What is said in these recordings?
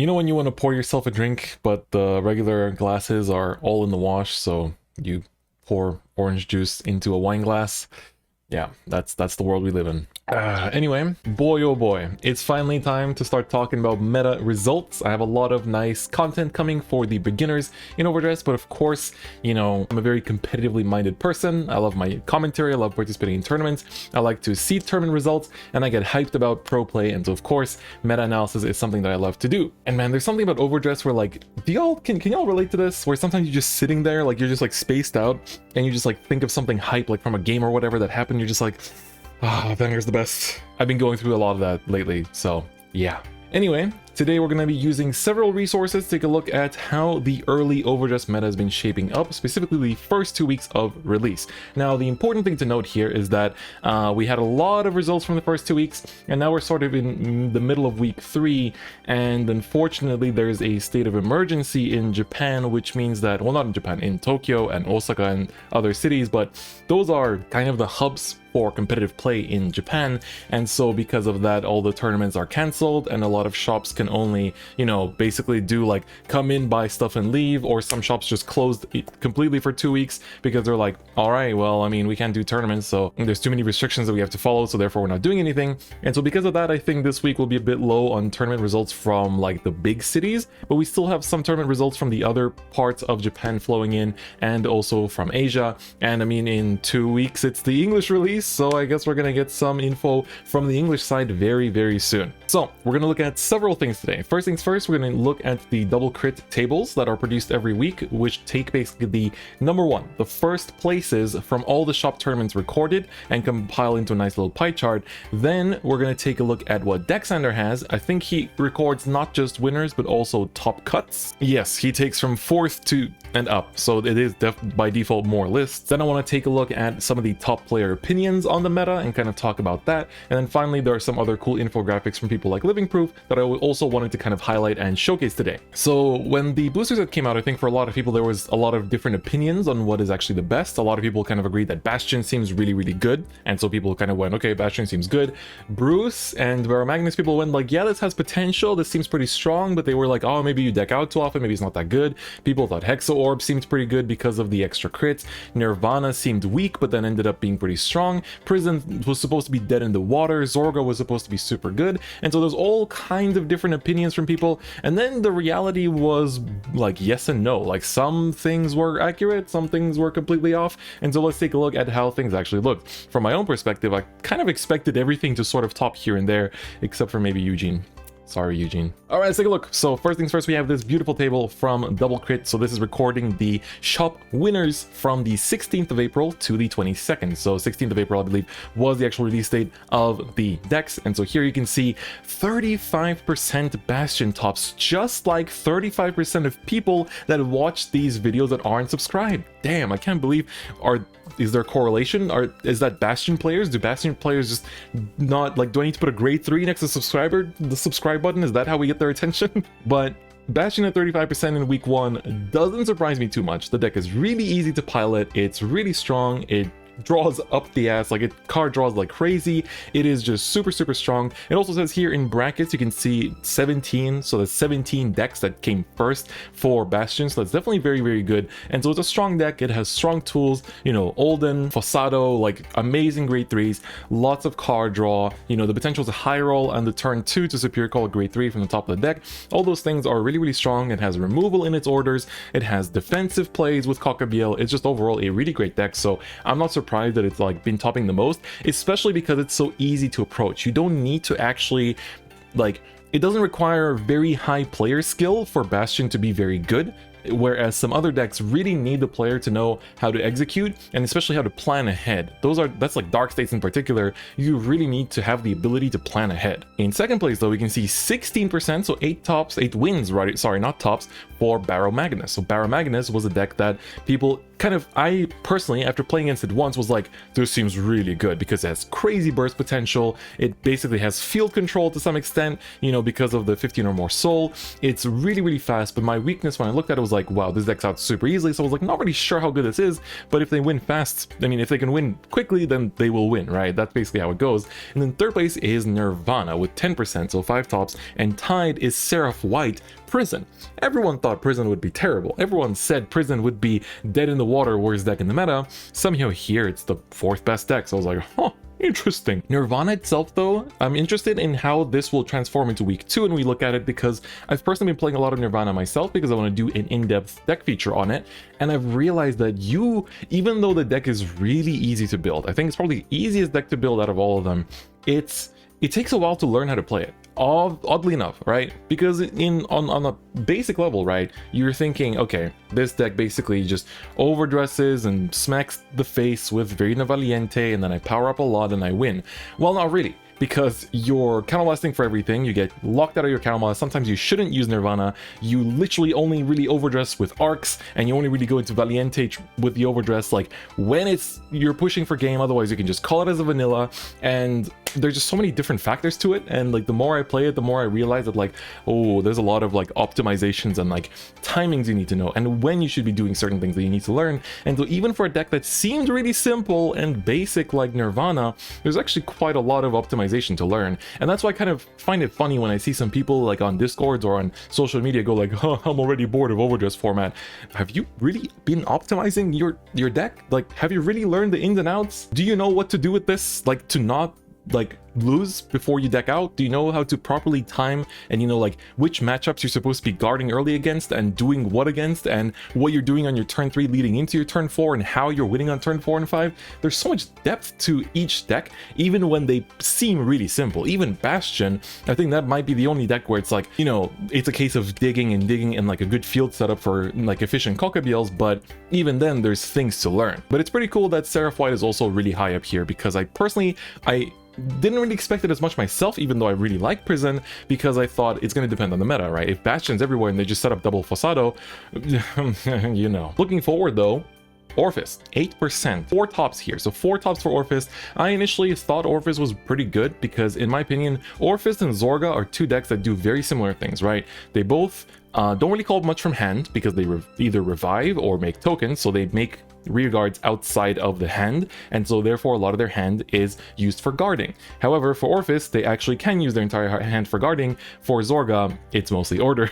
You know when you want to pour yourself a drink, but the regular glasses are all in the wash, so you pour orange juice into a wine glass? Yeah, that's the world we live in. Anyway, boy oh boy, it's finally time to start talking about meta results. I have a lot of nice content coming for the beginners in overdress, but of course, you know, I'm a very competitively minded person. I love my commentary, I love participating in tournaments, I like to see tournament results, and I get hyped about pro play, and so of course, meta analysis is something that I love to do. And man, there's something about overdress where like, can y'all relate to this? Where sometimes you're just sitting there, like you're just like spaced out, and you just like think of something hype, like from a game or whatever that happened, you're just like, ah, Vanguard's the best. I've been going through a lot of that lately, so yeah. Anyway, today we're going to be using several resources to take a look at how the early overdress meta has been shaping up, specifically the first 2 weeks of release. Now, the important thing to note here is that we had a lot of results from the first 2 weeks, and now we're sort of in the middle of week 3, and unfortunately there's a state of emergency in Japan, which means that, well, not in Japan, in Tokyo and Osaka and other cities, but those are kind of the hubs for competitive play in Japan, and so because of that, all the tournaments are cancelled, and a lot of shops can only, you know, basically do like come in, buy stuff and leave, or some shops just closed completely for 2 weeks because they're like, all right, well, I mean, we can't do tournaments, so there's too many restrictions that we have to follow, so therefore we're not doing anything. And so because of that, I think this week will be a bit low on tournament results from like the big cities, but we still have some tournament results from the other parts of Japan flowing in, and also from Asia. And I mean, in 2 weeks it's the English release, so I guess we're gonna get some info from the English side very soon. So we're gonna look at several things today. First things first, we're gonna look at the double crit tables that are produced every week, which take basically the number one, the first places from all the shop tournaments recorded, and compile into a nice little pie chart. Then we're gonna take a look at what Dexander has. I think he records not just winners but also top cuts. Yes, he takes from 4th to and up, so it is by default more lists. Then I want to take a look at some of the top player opinions on the meta and kind of talk about that. And then finally, there are some other cool infographics from people like Living Proof that I also wanted to kind of highlight and showcase today. So when the booster set came out, I think for a lot of people there was a lot of different opinions on what is actually the best. A lot of people kind of agreed that Bastion seems really good, and so people kind of went, okay, Bastion seems good. Bruce and Vera Magnus, people went like, yeah, this has potential, this seems pretty strong, but they were like, oh, maybe you deck out too often, maybe it's not that good. People thought Hexo Orb seemed pretty good because of the extra crits. Nirvana seemed weak, but then ended up being pretty strong. Prison was supposed to be dead in the water. Zorga was supposed to be super good. And so there's all kinds of different opinions from people. And then the reality was like yes and no. Like some things were accurate, some things were completely off. And so let's take a look at how things actually looked. From my own perspective, I kind of expected everything to sort of top here and there, except for maybe Eugene. Sorry, Eugene. All right, let's take a look. So first things first, we have this beautiful table from Double Crit. So this is recording the shop winners from the 16th of April to the 22nd. So 16th of April, I believe, was the actual release date of the decks. And so here you can see 35% Bastion tops, just like 35% of people that watch these videos that aren't subscribed. Damn, I can't believe. Is there a correlation? Is that Bastion players? Do Bastion players just not like, do I need to put a grade 3 next to the subscribe button? Is that how we get their attention? But Bastion at 35% in week 1 doesn't surprise me too much. The deck is really easy to pilot, it's really strong, it draws up the ass, like it card draws like crazy. It is just super strong. It also says here in brackets you can see 17, so that's 17 decks that came first for Bastion, so that's definitely very good. And so it's a strong deck, it has strong tools, you know, Olden, Fossado, like amazing grade 3s, lots of card draw, you know, the potential to high roll and the turn 2 to superior call grade 3 from the top of the deck. All those things are really strong. It has removal in its orders, it has defensive plays with Cockabeel. It's just overall a really great deck, so I'm not surprised that it's like been topping the most, especially because it's so easy to approach. You don't need to actually, like, it doesn't require very high player skill for Bastion to be very good, whereas some other decks really need the player to know how to execute and especially how to plan ahead. That's like Dark States in particular, you really need to have the ability to plan ahead. In second place though, we can see 16%, so 8 wins, right? Sorry, not tops, for Barrow Magnus. So Barrow Magnus was a deck that people kind of, I personally, after playing against it once, was like, this seems really good because it has crazy burst potential. It basically has field control to some extent, you know, because of the 15 or more soul. It's really fast, but my weakness when I looked at it was was like, wow, this deck's out super easily. So I was like, not really sure how good this is, but if they win fast, I mean, if they can win quickly, then they will win, right? That's basically how it goes. And then third place is Nirvana with 10%, so 5 tops, and tied is Seraph White Prison. Everyone thought Prison would be terrible. Everyone said Prison would be dead in the water, worst deck in the meta. Somehow here it's the 4th best deck, so I was like, huh, interesting. Nirvana itself though, I'm interested in how this will transform into week 2 and we look at it, because I've personally been playing a lot of Nirvana myself because I want to do an in-depth deck feature on it, and I've realized that even though the deck is really easy to build, I think it's probably the easiest deck to build out of all of them, it takes a while to learn how to play it. Oddly enough, right? Because on a basic level, right, you're thinking, okay, this deck basically just overdresses and smacks the face with Virina Valiente, and then I power up a lot and I win. Well, not really, because you're counterblasting for everything, you get locked out of your counterblast. Sometimes you shouldn't use Nirvana, you literally only really overdress with arcs, and you only really go into Valiente with the overdress like when you're pushing for game. Otherwise you can just call it as a vanilla, and there's just so many different factors to it, and like the more I play it, the more I realize that like, oh, there's a lot of like optimizations and like timings you need to know, and when you should be doing certain things that you need to learn. And so even for a deck that seemed really simple and basic like Nirvana, there's actually quite a lot of optimization to learn. And that's why I kind of find it funny when I see some people like on Discords or on social media go like, huh, I'm already bored of overdress format. Have you really been optimizing your deck? Like, have you really learned the ins and outs? Do you know what to do with this, like to not like lose before you deck out? Do you know how to properly time and, you know, like which matchups you're supposed to be guarding early against and doing what against, and what you're doing on your turn 3 leading into your turn 4, and how you're winning on turn 4 and 5? There's so much depth to each deck, even when they seem really simple. Even Bastion, I think that might be the only deck where it's like, you know, it's a case of digging and like a good field setup for like efficient Cockabils, but even then there's things to learn. But it's pretty cool that Seraph White is also really high up here, because I didn't really expect it as much myself, even though I really like Prison, because I thought it's going to depend on the meta, right? If Bastion's everywhere and they just set up double Fossado, you know. Looking forward though, Orphis, 8%, 4 tops here. So 4 tops for Orphis. I initially thought Orphis was pretty good because, in my opinion, Orphis and Zorga are 2 decks that do very similar things, right? They both don't really call much from hand because they either revive or make tokens, so they make rear guards outside of the hand, and so therefore a lot of their hand is used for guarding. However, for Orphis, they actually can use their entire hand for guarding. For Zorga, it's mostly orders.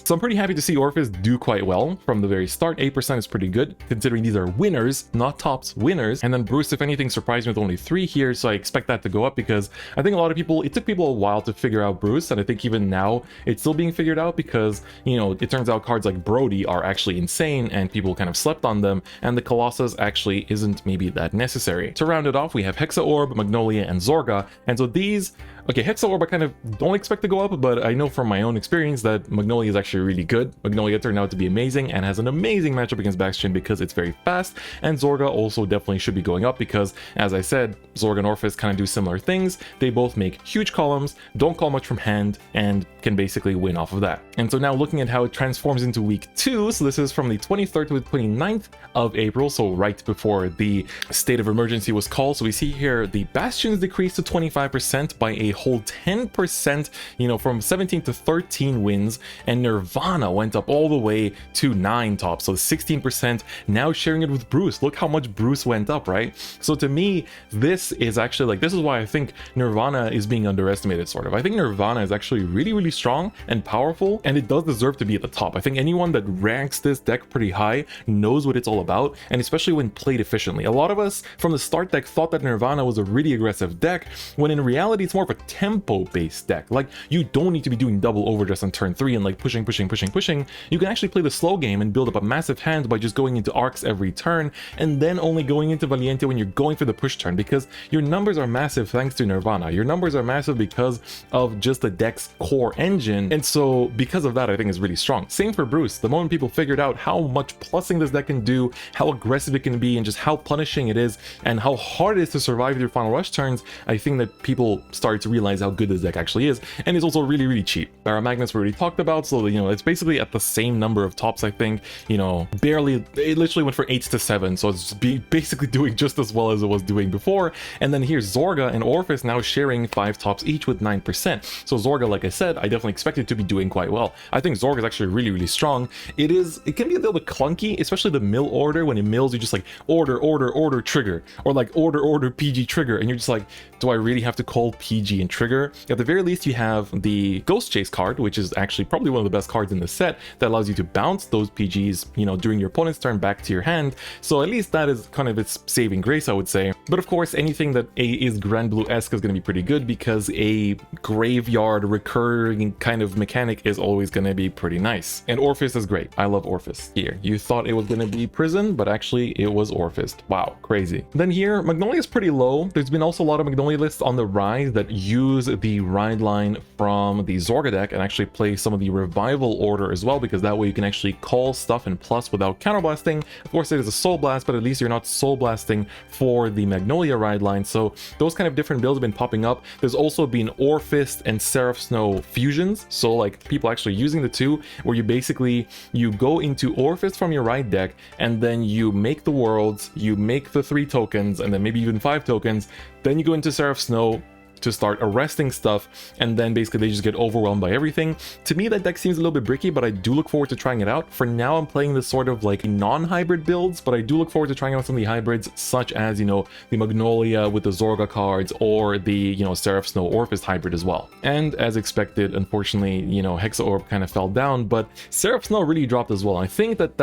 So I'm pretty happy to see Orphis do quite well from the very start. 8% is pretty good, considering these are winners, not tops, winners. And then Bruce, if anything, surprised me with only 3 here, so I expect that to go up, because I think a lot of people, it took people a while to figure out Bruce, and I think even now it's still being figured out, because, you know, it turns out cards like Brody are actually insane and people kind of slept on them, and the Colossus actually isn't maybe that necessary. To round it off, we have Hexa Orb, Magnolia, and Zorga, and so these, okay, Hexa Orb I kind of don't expect to go up, but I know from my own experience that Magnolia is actually really good. Magnolia turned out to be amazing and has an amazing matchup against Bastion because it's very fast, and Zorga also definitely should be going up because, as I said, Zorga and Orphis kind of do similar things. They both make huge columns, don't call much from hand, and can basically win off of that. And so now looking at how it transforms into week 2, so this is from the 23rd to the 29th of April, so right before the state of emergency was called. So we see here the Bastions decreased to 25% by a whole 10%, you know, from 17 to 13 wins, and Nirvana went up all the way to 9 tops, so 16%, now sharing it with Bruce. Look how much Bruce went up, right? So to me, this is actually like, this is why I think Nirvana is being underestimated, sort of. I think Nirvana is actually really, really strong and powerful, and it does deserve to be at the top. I think anyone that ranks this deck pretty high knows what it's all about, and especially when played efficiently. A lot of us from the start deck thought that Nirvana was a really aggressive deck, when in reality it's more of a tempo-based deck. Like, you don't need to be doing double overdress on turn 3 and like pushing. You can actually play the slow game and build up a massive hand by just going into arcs every turn, and then only going into Valiente when you're going for the push turn, because your numbers are massive thanks to Nirvana. Your numbers are massive because of just the deck's core engine, and so because of that, I think is really strong. Same for Bruce. The moment people figured out how much plussing this deck can do, how aggressive it can be, and just how punishing it is, and how hard it is to survive your final rush turns, I think that people started to realize how good this deck actually is, and it's also really, really cheap. Barra Magnus we already talked about, so you know, it's basically at the same number of tops, I think, you know, barely, it literally went for 8 to 7, so it's basically doing just as well as it was doing before. And then here's Zorga and Orphis now sharing 5 tops each with 9%. So Zorga, like I said, I definitely expect it to be doing quite well. I think Zorga is actually really, really strong. It can be a little bit clunky, especially the mill order. When it mills, you just like order, trigger, or like order, PG, trigger, and you're just like, do I really have to call PG and trigger? At the very least, you have the Ghost Chase card, which is actually probably one of the best cards in the set, that allows you to bounce those PGs, you know, during your opponent's turn back to your hand. So at least that is kind of its saving grace, I would say. But of course, anything that is Grand Blue-esque is going to be pretty good, because a graveyard recurring kind of mechanic is always going to be pretty nice. And Orphis is great. I love Orphis. Here, you thought it was going to be Prison, but actually it was Orphis. Wow, crazy. Then here, Magnolia is pretty low. There's been also a lot of Magnolia lists on the rise that use the ride line from the Zorga deck and actually play some of the Revival order as well, because that way you can actually call stuff and plus without counterblasting. Of course, it is a soul blast, but at least you're not soul blasting for the Magnolia ride line. So those kind of different builds have been popping up. There's also been Orphis and Seraph Snow fusions, so like people actually using the two, where you go into Orphis from your ride deck, and then you make the worlds, you make the 3 tokens, and then maybe even 5 tokens, then you go into Seraph Snow to start arresting stuff, and then basically they just get overwhelmed by everything. To me, that deck seems a little bit bricky, but I do look forward to trying it out. For now, I'm playing this sort of like non-hybrid builds, but I do look forward to trying out some of the hybrids, such as, you know, the Magnolia with the Zorga cards, or the, you know, Seraph Snow Orphis hybrid as well. And as expected, unfortunately, you know, Hexa Orb kind of fell down, but Seraph Snow really dropped as well. I think that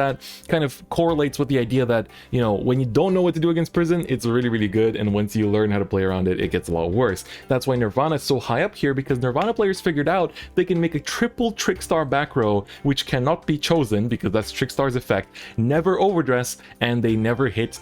kind of correlates with the idea that, you know, when you don't know what to do against Prison, it's really, really good, and once you learn how to play around it, it gets a lot worse. That's why Nirvana is so high up here, because Nirvana players figured out they can make a triple Trickstar back row, which cannot be chosen because that's Trickstar's effect, never overdress, and they never hit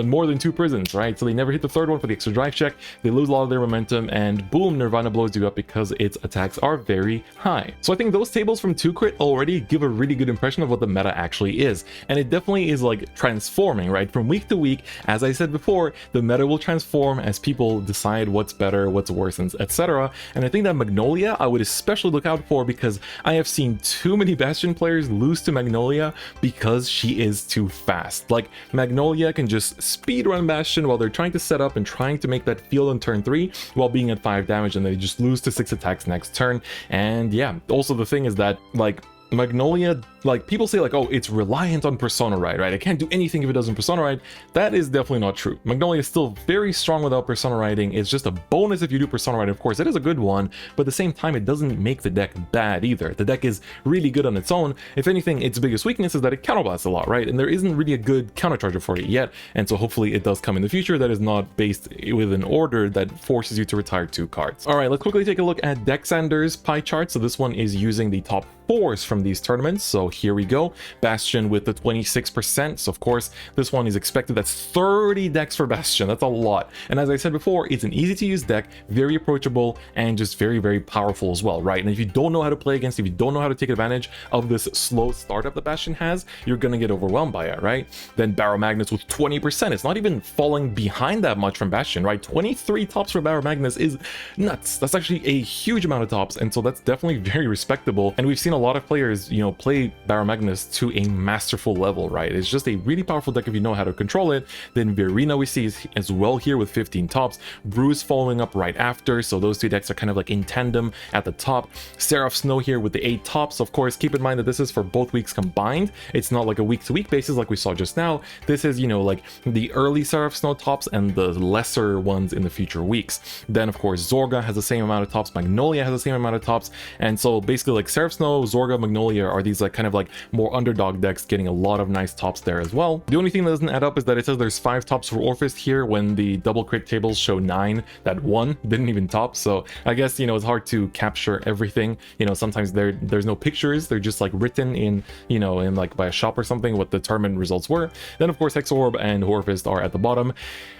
more than 2 prisons, right? So they never hit the 3rd one for the extra drive check, they lose a lot of their momentum, and boom, Nirvana blows you up because its attacks are very high. So I think those tables from 2-crit already give a really good impression of what the meta actually is, and it definitely is like transforming, right? From week to week, as I said before, the meta will transform as people decide what's better, what's worse, etc. And I think that Magnolia I would especially look out for, because I have seen too many Bastion players lose to Magnolia because she is too fast. Like, Magnolia can just speed run Bastion while they're trying to set up and trying to make that field on turn 3 while being at 5 damage, and they just lose to 6 attacks next turn. And yeah, also the thing is that, like, Magnolia, like, people say like, oh, it's reliant on Persona Ride, right? I can't do anything if it doesn't Persona Ride. That is definitely not true. Magnolia is still very strong without Persona Riding. It's just a bonus if you do Persona Ride. Of course, it is a good one, but at the same time, it doesn't make the deck bad either. The deck is really good on its own. If anything, its biggest weakness is that it counterblasts a lot, right? And there isn't really a good countercharger for it yet, and so hopefully it does come in the future that is not based with an order that forces you to retire 2 cards. All right, let's quickly take a look at Dexander's pie chart. So this one is using the top 4s from these tournaments. So here we go. Bastion with the 26%. So of course, this one is expected. That's 30 decks for Bastion. That's a lot. And as I said before, it's an easy to use deck, very approachable, and just very, very powerful as well, right? And if you don't know how to play against, if you don't know how to take advantage of this slow startup that Bastion has, you're going to get overwhelmed by it, right? Then Barrow Magnus with 20%. It's not even falling behind that much from Bastion, right? 23 tops for Barrow Magnus is nuts. That's actually a huge amount of tops. And so that's definitely very respectable. And we've seen a lot of players, you know, play Barrow Magnus to a masterful level, right? It's just a really powerful deck if you know how to control it. Then Verina we see is as well here with 15 tops. Bruce following up right after, so those 2 decks are kind of like in tandem at the top. Seraph Snow here with the 8 tops. Of course, keep in mind that this is for both weeks combined. It's not like a week-to-week basis like we saw just now. This is, you know, like the early Seraph Snow tops and the lesser ones in the future weeks. Then of course Zorga has the same amount of tops, Magnolia has the same amount of tops, and so basically like Seraph Snow, Zorga, Magnolia are these like kind of like more underdog decks getting a lot of nice tops there as well. The only thing that doesn't add up is that it says there's 5 tops for Orphis here when the double crit tables show 9. That 1 didn't even top, so I guess, you know, it's hard to capture everything. You know, sometimes there's no pictures, they're just like written in, you know, in like by a shop or something what the tournament results were. Then of course Hexa Orb and Orphis are at the bottom.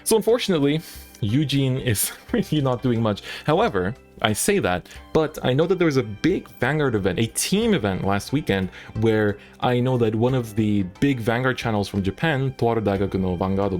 So unfortunately, Eugene is really not doing much. However, I say that, but I know that there was a big Vanguard event, a team event last weekend, where I know that one of the big Vanguard channels from Japan, Toaru Daigaku no Vanguard,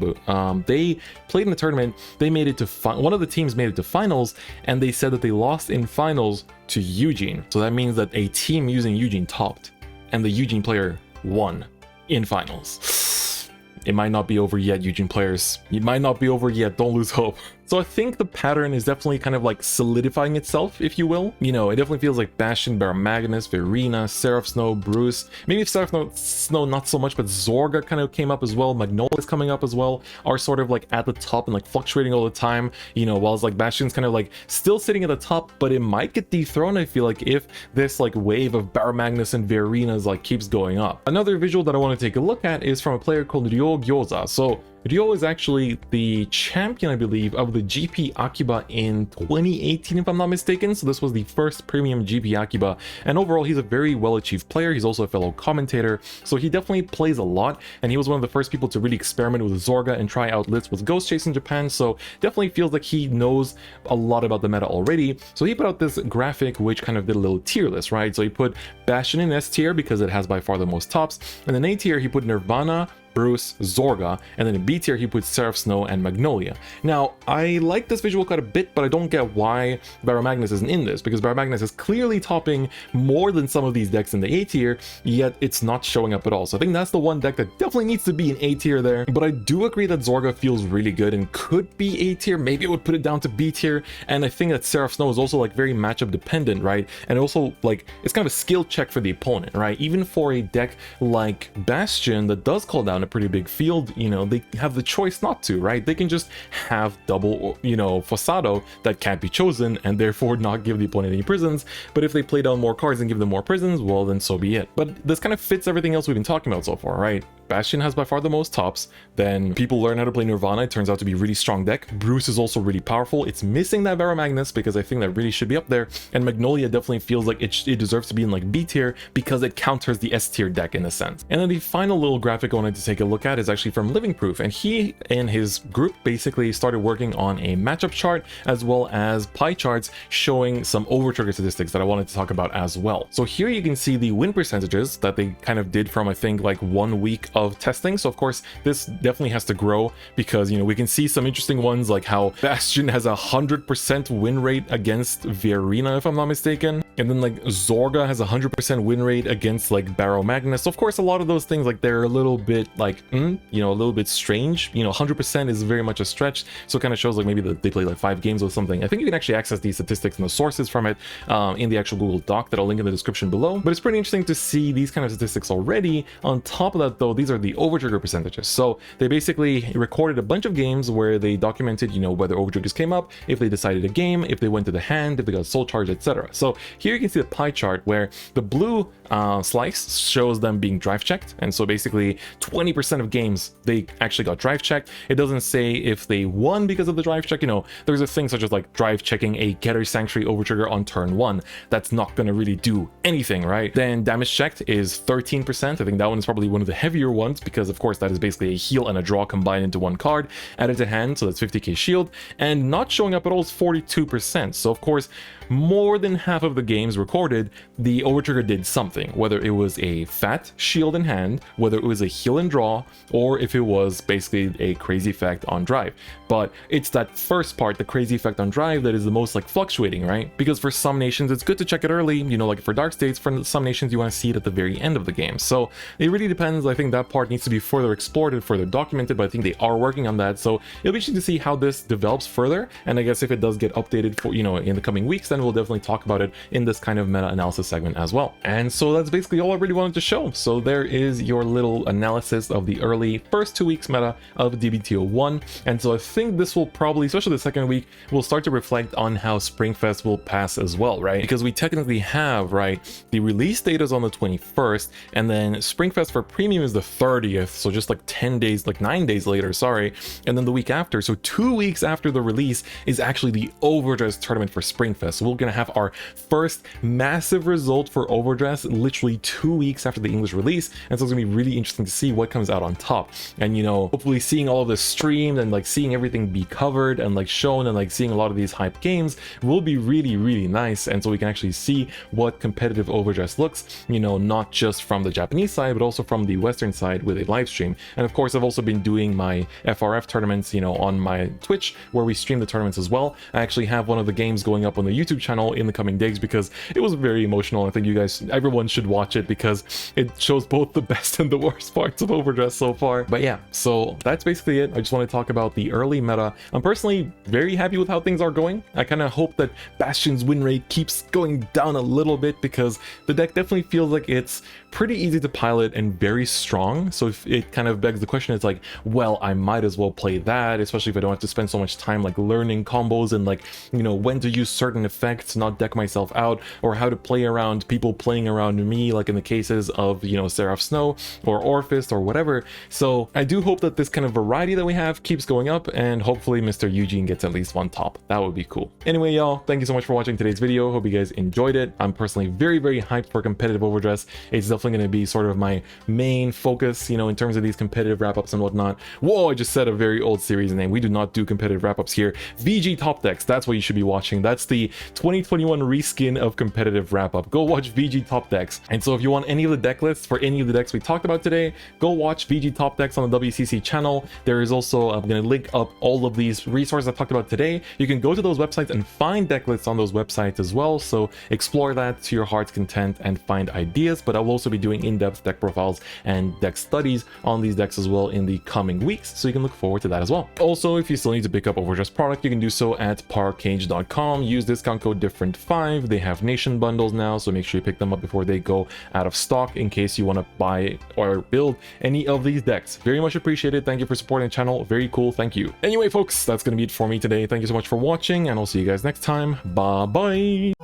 they played in the tournament. They made it to one of the teams made it to finals, and they said that they lost in finals to Eugene. So that means that a team using Eugene topped, and the Eugene player won in finals. It might not be over yet, Eugene players. It might not be over yet. Don't lose hope. So I think the pattern is definitely kind of like solidifying itself, if you will. You know, it definitely feels like Bastion, Baromagnus, Verena, Seraph Snow, Bruce. Maybe Seraph Snow not so much, but Zorga kind of came up as well. Magnolia's coming up as well. Are sort of like at the top and like fluctuating all the time. You know, whilst like Bastion's kind of like still sitting at the top, but it might get dethroned, I feel like, if this like wave of Baromagnus and Verenas like keeps going up. Another visual that I want to take a look at is from a player called Ryo Gyoza. So Ryo is actually the champion, I believe, of the GP Akiba in 2018, if I'm not mistaken. So this was the first premium GP Akiba, and overall he's a very well-achieved player. He's also a fellow commentator, so he definitely plays a lot, and he was one of the first people to really experiment with Zorga and try out Litz with Ghost Chase in Japan, so definitely feels like he knows a lot about the meta already. So he put out this graphic which kind of did a little tier list, right? So he put Bastion in S tier because it has by far the most tops, and then A tier he put Nirvana, Bruce, Zorga, and then in B tier he puts Seraph Snow and Magnolia. Now, I like this visual quite a bit, but I don't get why Baromagnus isn't in this, because Baromagnus is clearly topping more than some of these decks in the A tier, yet it's not showing up at all. So I think that's the one deck that definitely needs to be in A tier there, but I do agree that Zorga feels really good and could be A tier. Maybe I would put it down to B tier, and I think that Seraph Snow is also like very matchup dependent, right? And also like it's kind of a skill check for the opponent, right? Even for a deck like Bastion that does call down a pretty big field, you know, they have the choice not to, right? They can just have double, you know, Fossado that can't be chosen and therefore not give the opponent any prisons. But if they play down more cards and give them more prisons, well, then so be it. But this kind of fits everything else we've been talking about so far, right? Bastion has by far the most tops. Then people learn how to play Nirvana. It turns out to be a really strong deck. Bruce is also really powerful. It's missing that Baromagnus because I think that really should be up there. And Magnolia definitely feels like it deserves to be in like B tier because it counters the S tier deck in a sense. And then the final little graphic I wanted to take a look at is actually from Living Proof. And he and his group basically started working on a matchup chart as well as pie charts showing some overtrigger statistics that I wanted to talk about as well. So here you can see the win percentages that they kind of did from, I think, like 1 week of testing. So of course this definitely has to grow because, you know, we can see some interesting ones like how Bastion has 100% win rate against Verena, if I'm not mistaken, and then like Zorga has 100% win rate against like Baromagnus. So of course a lot of those things, like, they're a little bit like you know, a little bit strange. You know, 100% is very much a stretch, so it kind of shows like maybe that they played like 5 games or something. I think you can actually access these statistics and the sources from it in the actual Google Doc that I'll link in the description below. But it's pretty interesting to see these kind of statistics already. On top of that though, these are the overtrigger percentages. So they basically recorded a bunch of games where they documented, you know, whether overtriggers came up, if they decided a game, if they went to the hand, if they got soul charge, etc. So here you can see the pie chart where the blue slice shows them being drive checked, and so basically 20% of games they actually got drive checked. It doesn't say if they won because of the drive check. You know, there's a thing such as like drive checking a Getter Sanctuary overtrigger on turn 1. That's not going to really do anything, right? Then damage checked is 13%. I think that one is probably one of the heavier ones because of course that is basically a heal and a draw combined into one card. Added to hand, so that's 50k shield, and not showing up at all is 42%. So of course more than half of the games recorded, the overtrigger did something, whether it was a fat shield in hand, whether it was a heal and draw, or if it was basically a crazy effect on drive. But it's that first part, the crazy effect on drive, that is the most like fluctuating, right? Because for some nations it's good to check it early, you know, like for Dark States. For some nations you want to see it at the very end of the game. So it really depends. I think that part needs to be further explored and further documented, but I think they are working on that. So it'll be interesting to see how this develops further, and I guess if it does get updated for, you know, in the coming weeks, then we'll definitely talk about it in this kind of meta analysis segment as well. And so that's basically all I really wanted to show. So there is your little analysis of the early first 2 weeks meta of DBTO1. And so I think this will probably, especially the second week, will start to reflect on how Springfest will pass as well, right? Because we technically have, right, the release date is on the 21st, and then Springfest for premium is the 30th, so just like 10 days, like 9 days later, sorry, and then the week after, so 2 weeks after the release, is actually the overdress tournament for Springfest. So we're gonna have our first massive result for overdress literally 2 weeks after the English release, and so it's gonna be really interesting to see what comes comes out on top. And you know, hopefully seeing all of this streamed and like seeing everything be covered and like shown and like seeing a lot of these hype games will be really nice. And so we can actually see what competitive overdress looks, you know, not just from the Japanese side but also from the Western side with a live stream. And of course I've also been doing my FRF tournaments, you know, on my Twitch where we stream the tournaments as well. I actually have one of the games going up on the YouTube channel in the coming days because it was very emotional. I think you guys, everyone should watch it because it shows both the best and the worst parts of overdress so far. But yeah, so that's basically it. I just want to talk about the early meta. I'm personally very happy with how things are going. I kind of hope that Bastion's win rate keeps going down a little bit because the deck definitely feels like it's pretty easy to pilot and very strong. So if it kind of begs the question, it's like, well, I might as well play that, especially if I don't have to spend so much time like learning combos and like, you know, when to use certain effects, not deck myself out, or how to play around people playing around me, like in the cases of, you know, Seraph Snow or Orphist or whatever. So I do hope that this kind of variety that we have keeps going up, and hopefully Mr. Eugene gets at least one top. That would be cool. Anyway, y'all, thank you so much for watching today's video. Hope you guys enjoyed it. I'm personally very hyped for competitive overdress. It's definitely going to be sort of my main focus, you know, in terms of these competitive wrap-ups and whatnot. Whoa, I just said a very old series name. We do not do competitive wrap-ups here. VG Top Decks, that's what you should be watching. That's the 2021 reskin of competitive wrap-up. Go watch VG Top Decks. And so if you want any of the deck lists for any of the decks we talked about today, go watch VG Top Decks on the WCC channel. There is also, I'm going to link up all of these resources I talked about today. You can go to those websites and find deck lists on those websites as well, so explore that to your heart's content and find ideas. But I will also be doing in-depth deck profiles and deck studies on these decks as well in the coming weeks, so you can look forward to that as well. Also, if you still need to pick up overdress product, you can do so at parcage.com. Use discount code DifferentFight. They have nation bundles now, so make sure you pick them up before they go out of stock in case you want to buy or build any of these decks. Very much appreciated. Thank you for supporting the channel. Very cool. Thank you. Anyway, folks, that's going to be it for me today. Thank you so much for watching, and I'll see you guys next time. Bye bye.